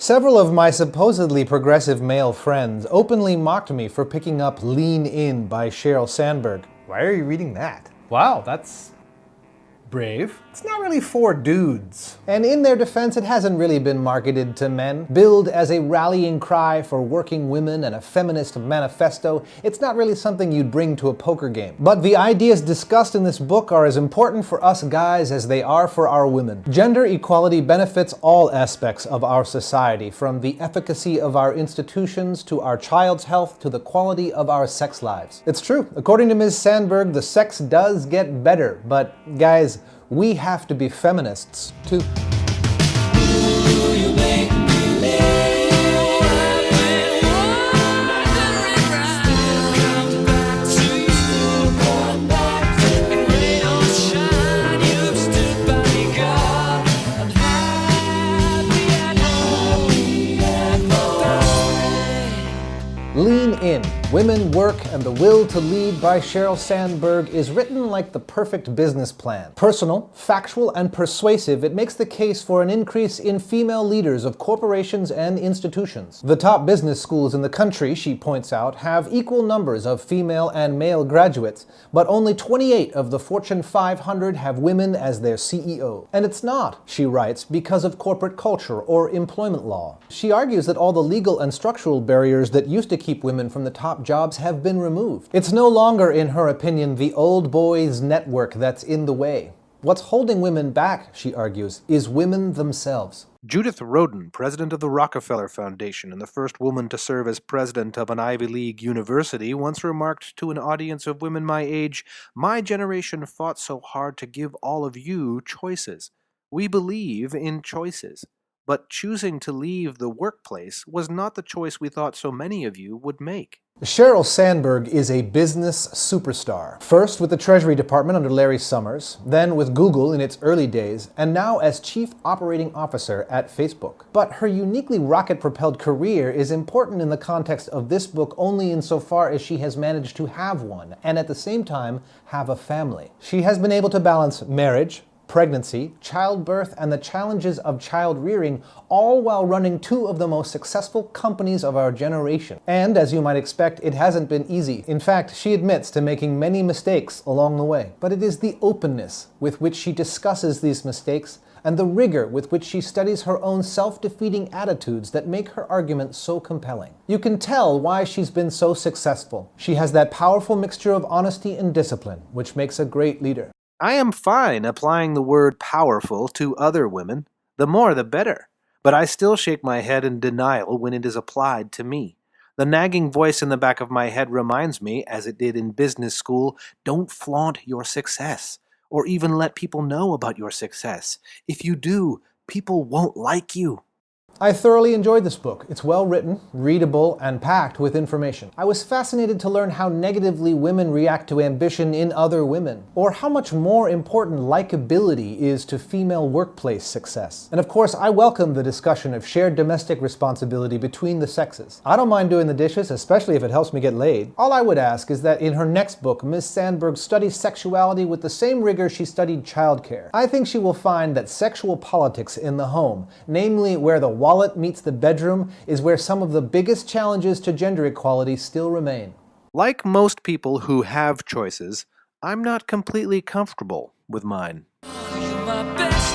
Several of my supposedly progressive male friends openly mocked me for picking up Lean In by Sheryl Sandberg. Why are you reading that? Wow, that's brave. It's not really for dudes. And in their defense, it hasn't really been marketed to men. Billed as a rallying cry for working women and a feminist manifesto, it's not really something you'd bring to a poker game. But the ideas discussed in this book are as important for us guys as they are for our women. Gender equality benefits all aspects of our society, from the efficacy of our institutions to our child's health to the quality of our sex lives. It's true. According to Ms. Sandberg, the sex does get better, but guys, we have to be feminists, too. Lean In, Women, Work, and the Will to Lead by Sheryl Sandberg is written like the perfect business plan. Personal, factual, and persuasive, it makes the case for an increase in female leaders of corporations and institutions. The top business schools in the country, she points out, have equal numbers of female and male graduates, but only 28 of the Fortune 500 have women as their CEO. And it's not, she writes, because of corporate culture or employment law. She argues that all the legal and structural barriers that used to keep women from the top jobs have been removed. It's no longer, in her opinion, the old boys network that's in the way. What's holding women back, she argues, is women themselves. Judith Rodin, president of the Rockefeller Foundation and the first woman to serve as president of an Ivy League university, once remarked to an audience of women my age, "My generation fought so hard to give all of you choices. We believe in choices. But choosing to leave the workplace was not the choice we thought so many of you would make." Sheryl Sandberg is a business superstar. First with the Treasury Department under Larry Summers, then with Google in its early days, and now as Chief Operating Officer at Facebook. But her uniquely rocket-propelled career is important in the context of this book only insofar as she has managed to have one, and at the same time have a family. She has been able to balance marriage, pregnancy, childbirth, and the challenges of child rearing, all while running two of the most successful companies of our generation. And as you might expect, it hasn't been easy. In fact, she admits to making many mistakes along the way. But it is the openness with which she discusses these mistakes and the rigor with which she studies her own self-defeating attitudes that make her argument so compelling. You can tell why she's been so successful. She has that powerful mixture of honesty and discipline, which makes a great leader. I am fine applying the word powerful to other women. The more the better. But I still shake my head in denial when it is applied to me. The nagging voice in the back of my head reminds me, as it did in business school, don't flaunt your success, or even let people know about your success. If you do, people won't like you. I thoroughly enjoyed this book. It's well written, readable, and packed with information. I was fascinated to learn how negatively women react to ambition in other women, or how much more important likability is to female workplace success. And of course, I welcome the discussion of shared domestic responsibility between the sexes. I don't mind doing the dishes, especially if it helps me get laid. All I would ask is that in her next book, Ms. Sandberg studies sexuality with the same rigor she studied childcare. I think she will find that sexual politics in the home, namely where the wallet meets the bedroom, is where some of the biggest challenges to gender equality still remain. Like most people who have choices, I'm not completely comfortable with mine. You're my best